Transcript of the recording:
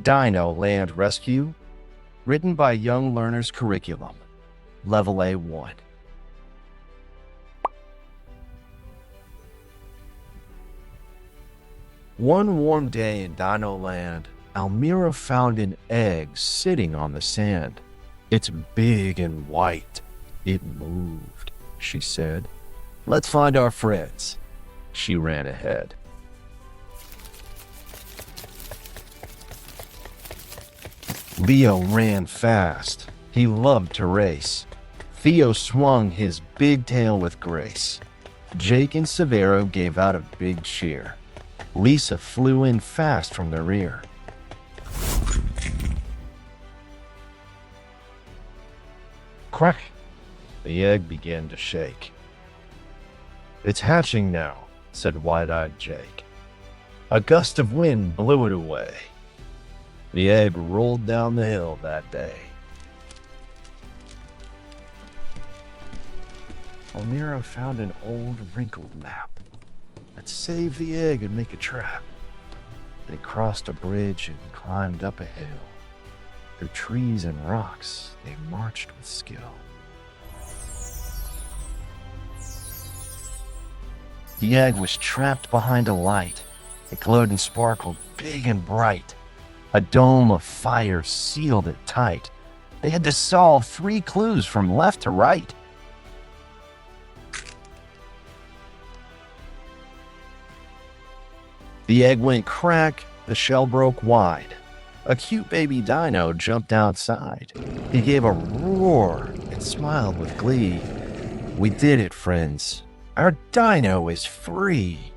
Dino Land Rescue, written by Young Learners Curriculum, Level A1. One warm day in Dino Land, Almira found an egg sitting on the sand. "It's big and white. It moved," she said. "Let's find our friends." She ran ahead. Leo ran fast. He loved to race. Theo swung his big tail with grace. Jake and Severo gave out a big cheer. Lisa flew in fast from the rear. Crack! The egg began to shake. "It's hatching now," said wide-eyed Jake. A gust of wind blew it away. The egg rolled down the hill that day. Almira found an old wrinkled map. "Let's save the egg and make a trap." They crossed a bridge and climbed up a hill. Through trees and rocks, they marched with skill. The egg was trapped behind a light. It glowed and sparkled big and bright. A dome of fire sealed it tight. They had to solve 3 clues from left to right. The egg went crack, the shell broke wide. A cute baby dino jumped outside. He gave a roar and smiled with glee. "We did it, friends. Our dino is free."